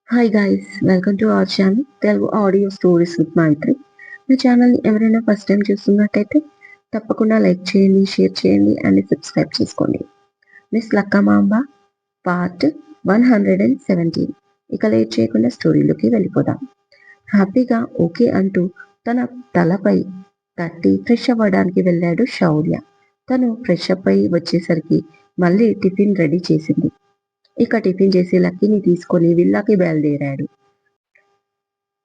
Hi guys, welcome to our channel Telugu audio stories with Maitri. నా ఛానల్ని ఎవరైనా ఫస్ట్ టైం చూస్తున్నట్టయితే తప్పకుండా లైక్ చేయండి, షేర్ చేయండి అండ్ సబ్స్క్రైబ్ చేసుకోండి. Miss Lakkamamba part 117. ఇక లేట్ చేయకుండా స్టోరీలోకి వెళ్ళిపోదాం. హ్యాపీగా ఓకే అంటూ తన తలపై తట్టి ఫ్రెష్ అవ్వడానికి వెళ్ళాడు శౌర్య. తను ఫ్రెష్ అప్ అయి వచ్చేసరికి మళ్ళీ టిఫిన్ రెడీ చేసింది. ఇక టిఫిన్ చేసి లక్కీని తీసుకొని విల్లాకి బయలుదేరాడు.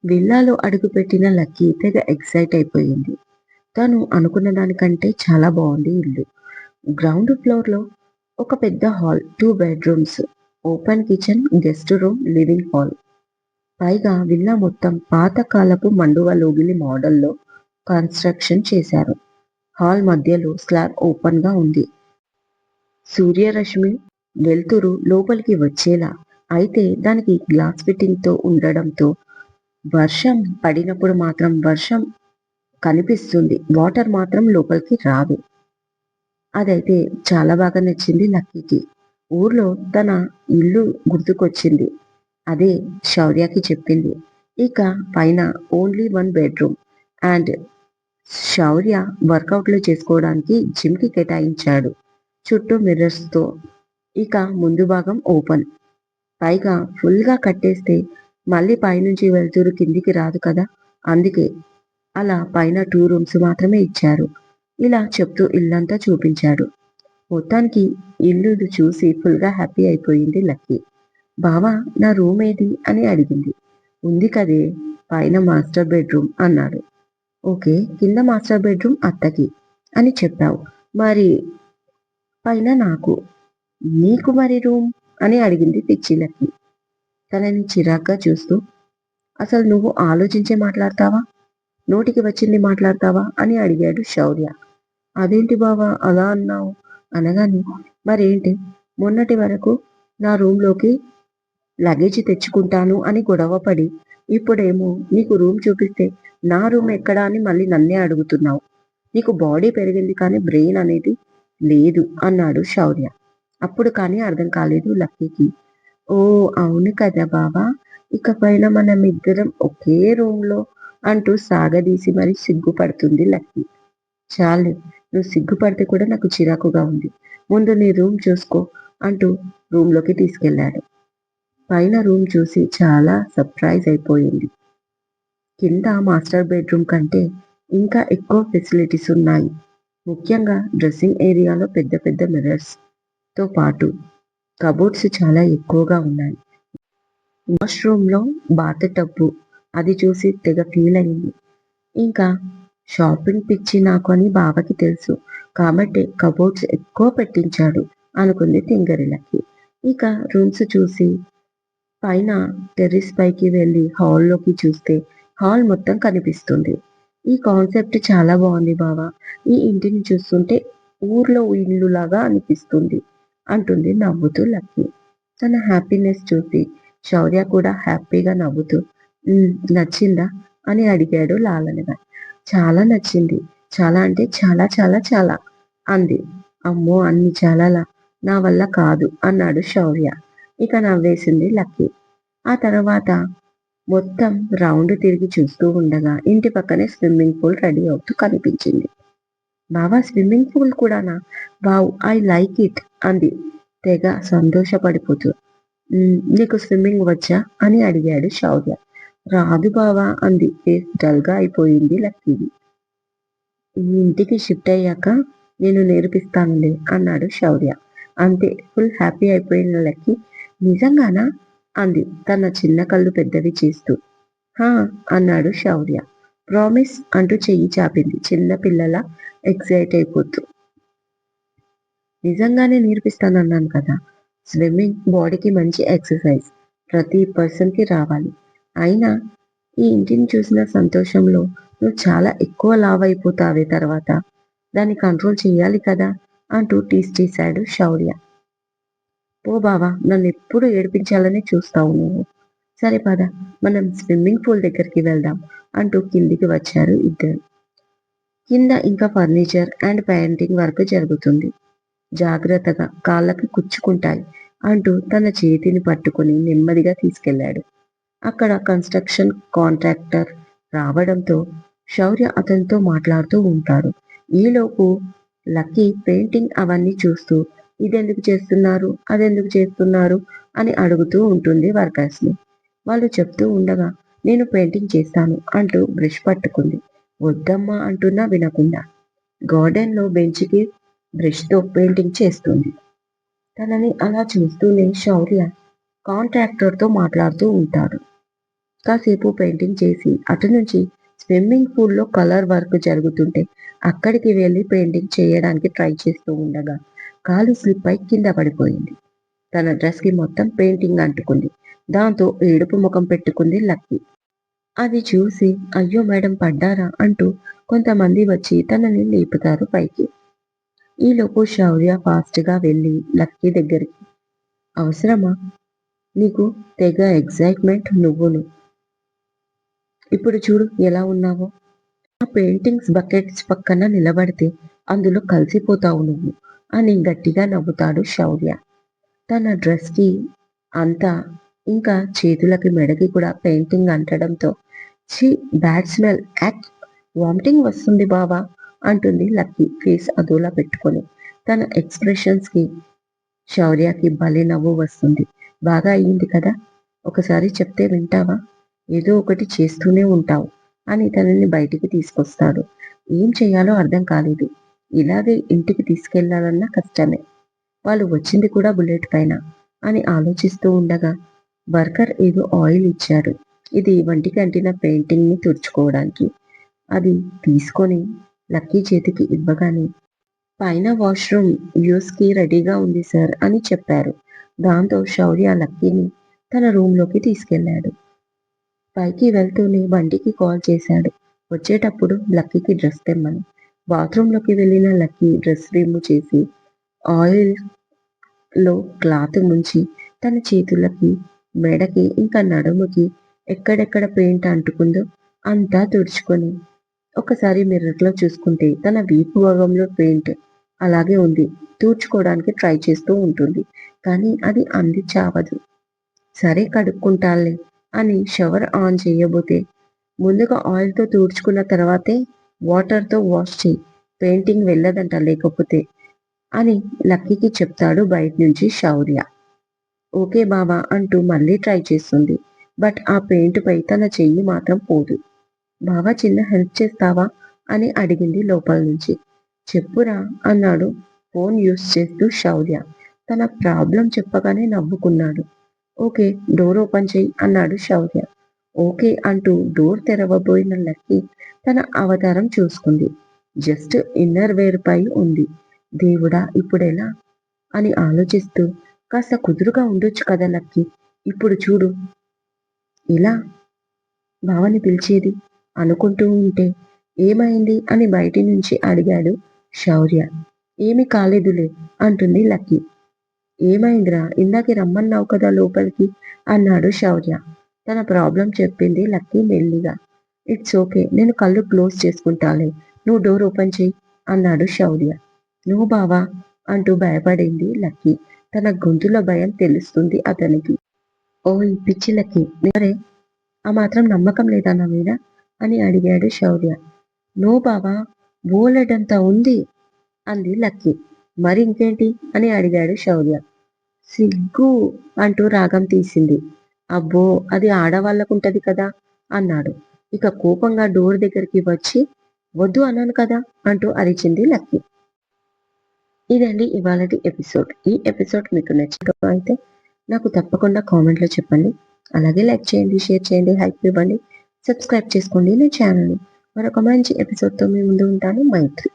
విల్లాలో అడుగుపెట్టిన లక్కీ తెగ ఎక్సైట్ అయిపోయింది. తను అనుకున్న దానికంటే చాలా బాగుంది ఇల్లు. గ్రౌండ్ ఫ్లోర్ లో ఒక పెద్ద hall, 2 bedrooms, open kitchen, guest room, living hall. పైగా విల్లా మొత్తం పాతకాలపు మండువ లోగిలి మోడల్లో కన్స్ట్రక్షన్ చేశారు. హాల్ మధ్యలో స్లాబ్ ఓపెన్ గా ఉంది. సూర్యరశ్మి వెలుతురు లోపలికి వచ్చేలా, అయితే దానికి గ్లాస్ ఫిట్టింగ్ తో ఉండడంతో వర్షం పడినప్పుడు మాత్రం వర్షం కనిపిస్తుంది, వాటర్ మాత్రం లోపలికి రాదు. అదైతే చాలా బాగా నచ్చింది లక్కీకి. ఊర్లో తన ఇల్లు గుర్తుకొచ్చింది. అదే శౌర్యకి చెప్పింది. ఇక పైన ఓన్లీ 1 బెడ్రూమ్ అండ్ శౌర్య వర్కౌట్లు చేసుకోవడానికి జిమ్ కి కేటాయించాడు. చుట్టూ మిర్రర్స్ తో. ఇక ముందు భాగం ఓపెన్. పైగా ఫుల్ గా కట్టేస్తే మళ్ళీ పైనుంచి వెళ్తురు కిందికి రాదు కదా, అందుకే అలా పైన 2 రూమ్స్ మాత్రమే ఇచ్చారు. ఇలా చెప్తూ ఇల్లంతా చూపించాడు. మొత్తానికి ఇల్లు చూసి ఫుల్ గా హ్యాపీ అయిపోయింది లక్కీ. బావా, నా రూమ్ ఏది అని అడిగింది. ఉంది కదే, పైన మాస్టర్ బెడ్రూమ్ అన్నాడు. ఓకే, కింద మాస్టర్ బెడ్రూమ్ అత్తకి అని చెప్పావు, మరి పైన నాకు, నీకు మరి రూమ్ అని అడిగింది పిచ్చి లక్కీ తనని చిరాగ్గా చూస్తూ. అసలు నువ్వు ఆలోచించే మాట్లాడతావా, నోటికి వచ్చింది మాట్లాడతావా అని అడిగాడు శౌర్య. అదేంటి బావా అలా అన్నావు అనగానే, మరేంటి, మొన్నటి వరకు నా రూమ్లోకి లగేజ్ తెచ్చుకుంటాను అని గొడవపడి ఇప్పుడేమో నీకు రూమ్ చూపిస్తే నా రూమ్ ఎక్కడా అని మళ్ళీ నన్నే అడుగుతున్నావు. నీకు బాడీ పెరిగింది కానీ బ్రెయిన్ అనేది లేదు అన్నాడు శౌర్య. అప్పుడు కానీ అర్థం కాలేదు లక్కీకి. ఓ అవును కదా బావా, ఇకపైన మనం ఇద్దరం ఒకే రూమ్ లో అంటూ సాగదీసి మరి సిగ్గుపడుతుంది లక్కీ. చాలే, నువ్వు సిగ్గుపడితే కూడా నాకు చిరాకుగా ఉంది. ముందు నీ రూమ్ చూసుకో అంటూ రూమ్ లోకి తీసుకెళ్లాడు. పైన రూమ్ చూసి చాలా సర్ప్రైజ్ అయిపోయింది. కింద మాస్టర్ బెడ్రూమ్ కంటే ఇంకా ఎక్కువ ఫెసిలిటీస్ ఉన్నాయి. ముఖ్యంగా డ్రెస్సింగ్ ఏరియాలో పెద్ద పెద్ద మిర్రర్స్ తో పాటు కబోర్డ్స్ చాలా ఎక్కువగా ఉన్నాయి. వాష్రూమ్ లో బాత్ టబ్బు, అది చూసి తెగ ఫీల్ అయింది. ఇంకా షాపింగ్ పిచ్చి నాకు అని బావకి తెలుసు కాబట్టి కబోర్డ్స్ ఎక్కువ పెట్టించాడు అనుకుంది తింగరిలకి. ఇక రూమ్స్ చూసి పైన టెర్రస్ పైకి వెళ్ళి హాల్లోకి చూస్తే హాల్ మొత్తం కనిపిస్తుంది. ఈ కాన్సెప్ట్ చాలా బాగుంది బావా, ఈ ఇంటిని చూస్తుంటే ఊర్లో ఇల్లు లాగా అనిపిస్తుంది అంటుంది నవ్వుతూ లక్కీ. తన హ్యాపీనెస్ చూసి శౌర్య కూడా హ్యాపీగా నవ్వుతూ, నచ్చిందా అని అడిగాడు లాలనగా. చాలా నచ్చింది, చాలా అంటే చాలా చాలా చాలా అంది. అమ్మో అన్ని చాలాలా, నా వల్ల కాదు అన్నాడు శౌర్య. ఇక నవ్వేసింది లక్కీ. ఆ తర్వాత మొత్తం రౌండ్ తిరిగి చూస్తూ ఉండగా ఇంటి పక్కనే స్విమ్మింగ్ పూల్ రెడీ అవుతూ కనిపించింది. బావా, స్విమ్మింగ్ పూల్ కూడానా, వావ్ ఐ లైక్ ఇట్ అంది తెగ సంతోషపడిపోతూ. నీకు స్విమ్మింగ్ వచ్చా అని అడిగాడు శౌర్య. రాదు బావా అంది ఫేస్ డల్ గా అయిపోయింది లక్కీది. ఈ ఇంటికి షిఫ్ట్ అయ్యాక నేను నేర్పిస్తానులే అన్నాడు శౌర్య. అంతే, ఫుల్ హ్యాపీ అయిపోయిన లక్కీ. నిజంగానా అంది తన చిన్న కళ్ళు పెద్దవి చేస్తూ. హా అన్నాడు శౌర్య. ప్రామిస్ అంటూ చెయ్యి చాపింది చిన్న పిల్లల ఎక్సైట్ అయిపోతూ. నిజంగానే నేర్పిస్తానన్నాను కదా, స్విమ్మింగ్ బాడీకి మంచి ఎక్సర్సైజ్, ప్రతి పర్సన్ కి రావాలి. అయినా ఈ ఇంటిని చూసిన సంతోషంలో నువ్వు చాలా ఎక్కువ లావ్ అయిపోతావే తర్వాత, దాన్ని కంట్రోల్ చేయాలి కదా అంటూ టీస్ చేశాడు శౌర్య. పో బావా, నన్ను ఎప్పుడు ఏడిపించాలని చూస్తావు నువ్వు. సరే పద, మనం స్విమ్మింగ్ పూల్ దగ్గరికి వెళ్దాం అంటూ కిందికి వచ్చారు ఇద్దరు. కింద ఇంకా ఫర్నిచర్ అండ్ పెయింటింగ్ వర్క్ జరుగుతుంది. జాగ్రత్తగా, కాళ్ళకి కుచ్చుకుంటాయి అంటూ తన చేతిని పట్టుకుని నెమ్మదిగా తీసుకెళ్లాడు. అక్కడ కన్స్ట్రక్షన్ కాంట్రాక్టర్ రావడంతో శౌర్య అతనితో మాట్లాడుతూ ఉంటాడు. ఈలోపు లక్కీ పెయింటింగ్ అవన్నీ చూస్తూ ఇదెందుకు చేస్తున్నారు, అదెందుకు చేస్తున్నారు అని అడుగుతూ ఉంటుంది వర్కర్స్ ని. వాళ్ళు చెప్తూ ఉండగా నేను పెయింటింగ్ చేస్తాను అంటూ బ్రష్ పట్టుకుంది. వద్దమ్మా అంటున్నా వినకుండా గార్డెన్ లో బెంచ్కి బ్రష్ తో పెయింటింగ్ చేస్తుంది. తనని అలా చూస్తూనే శౌర్య కాంట్రాక్టర్ తో మాట్లాడుతూ ఉంటాడు. కాసేపు పెయింటింగ్ చేసి అటు నుంచి స్విమ్మింగ్ పూల్లో కలర్ వర్క్ జరుగుతుంటే అక్కడికి వెళ్ళి పెయింటింగ్ చేయడానికి ట్రై చేస్తూ ఉండగా కాలు స్లిప్ అయి కింద పడిపోయింది. తన డ్రెస్ కి మొత్తం పెయింటింగ్ అంటుకుంది. దాంతో ఏడుపు ముఖం పెట్టుకుంది లక్కీ. అది చూసి అయ్యో మేడం పడ్డారా అంటూ కొంతమంది వచ్చి తనని లేపుతారు పైకి. ఈలోపు శౌర్య ఫాస్ట్ గా వెళ్ళి లక్కీ దగ్గరికి, అవసరమా నీకు, తెగ ఎగ్జైట్మెంట్ నువ్వును, ఇప్పుడు చూడు ఎలా ఉన్నావో, ఆ పెయింటింగ్స్ బకెట్స్ పక్కన నిలబడితే అందులో కలిసిపోతావు నువ్వు అని గట్టిగా నవ్వుతాడు శౌర్య. తన డ్రెస్ కి అంతా ఇంకా చేతులకి మెడకి కూడా పెయింటింగ్ అంటడంతో ఛీ బ్యాడ్ స్మెల్ యాక్, వామిటింగ్ వస్తుంది బావా అంటుంది లక్కీ ఫేస్ అదోలా పెట్టుకొని. తన ఎక్స్ప్రెషన్స్ కి శౌర్యకి భలే నవ్వు వస్తుంది. బాగా అయ్యింది కదా, ఒకసారి చెప్తే వింటావా, ఏదో ఒకటి చేస్తూనే ఉంటావు అని తనని బయటికి తీసుకొస్తాడు. ఏం చేయాలో అర్థం కాలేదు. ఇలాగే ఇంటికి తీసుకెళ్లాలన్నా కష్టమే. వాళ్ళు వచ్చింది కూడా బుల్లెట్ పైన అని ఆలోచిస్తూ ఉండగా వర్కర్ ఏదో ఆయిల్ ఇచ్చాడు. ఇది వంటికి అంటిన పెయింటింగ్ ని తుడుచుకోవడానికి. అది తీసుకొని లక్కీ చేతికి ఇవ్వగానే పైన వాష్రూమ్ యూస్ కి రెడీగా ఉంది సార్ అని చెప్పారు. దాంతో శౌర్య లక్కీని తన రూమ్ లోకి తీసుకెళ్లాడు. పైకి వెళ్తూనే బండికి కాల్ చేశాడు. వచ్చేటప్పుడు లక్కీకి డ్రెస్ తెమ్మని. బాత్రూమ్ లోకి వెళ్ళిన లక్కీ డ్రెస్ రిమూవ్ చేసి ఆయిల్ లో క్లాత్ ముంచి తన చేతులకి, మెడకి ఇంకా నడుముకి ఎక్కడెక్కడ పెయింట్ అంటుకుందో అంతా తుడుచుకొని ఒకసారి మిర్రర్ లో చూసుకుంటే తన వీపు భాగంలో పెయింట్ అలాగే ఉంది. తూర్చుకోవడానికి ట్రై చేస్తూ ఉంటుంది. కానీ అది అంది చావదు. సరే కడుక్కుంటాలే అని షవర్ ఆన్ చేయబోతే ముందుగా ఆయిల్తో తుడుచుకున్న తర్వాతే వాటర్తో వాష్ చేయి, పెయింటింగ్ వెళ్ళదంట లేకపోతే అని లక్కీకి చెప్తాడు బయట నుంచి శౌర్య. ఓకే బావా అంటూ మళ్ళీ ట్రై చేస్తుంది. బట్ ఆ పెయింట్ పై తన చెయ్యి మాత్రం పోదు. బావా చిన్న హెల్ప్ చేస్తావా అని అడిగింది లోపల నుంచి. చెప్పురా అన్నాడు ఫోన్ యూస్ చేస్తూ శౌర్య. తన ప్రాబ్లం చెప్పగానే నవ్వుకున్నాడు. ఓకే డోర్ ఓపెన్ చెయ్యి అన్నాడు శౌర్య. ఓకే అంటూ డోర్ తెరవబోయిన లక్కీ తన అవతారం చూసుకుంది. జస్ట్ ఇన్నర్ వేర్ పై ఉంది. దేవుడా ఇప్పుడెలా అని ఆలోచిస్తూ కాస్త కుదురుగా ఉండొచ్చు కదా లక్కీ, ఇప్పుడు చూడు ఇలా బావని పిలిచేది అనుకుంటూ ఉంటే ఏమైంది అని బయటి నుంచి అడిగాడు శౌర్య. ఏమీ కాలేదులే అంటుంది లక్కీ. ఏమైందిరా, ఇందాకే రమ్మన్నావు కదా లోపలికి అన్నాడు శౌర్య. తన ప్రాబ్లం చెప్పింది లక్కీ మెల్లిగా. ఇట్స్ ఓకే నేను కళ్ళు క్లోజ్ చేసుకుంటాలే, నువ్వు డోర్ ఓపెన్ చెయ్యి అన్నాడు శౌర్య. నువ్వు బావా అంటూ భయపడింది లక్కీ. తన గొంతులో భయం తెలుస్తుంది అతనికి. ఓ ఈ పిచ్చి లక్కీ, నిరే ఆ మాత్రం నమ్మకం లేదా నా మీద అని అడిగాడు శౌర్య. నో బావా, బోలెడంత ఉంది అంది లక్కీ. మరి ఇంకేంటి అని అడిగాడు శౌర్య. సిగ్గు అంటూ రాగం తీసింది. అబ్బో అది ఆడవాళ్ళకుంటది కదా అన్నాడు. ఇక కోపంగా డోర్ దగ్గరికి వచ్చి వద్దు అన్నాను కదా అంటూ అరిచింది లక్కీ. ఇదండి ఇవాళటి ఎపిసోడ్. ఈ ఎపిసోడ్ మీకు నచ్చినట్లయితే నాకు తప్పకుండా కామెంట్లో చెప్పండి. అలాగే లైక్ చేయండి, షేర్ చేయండి, హైప్ ఇవ్వండి, సబ్స్క్రైబ్ చేసుకోండి నా ఛానల్ని. మరొక మంచి ఎపిసోడ్తో మీ ముందు ఉంటాను. మైత్రి.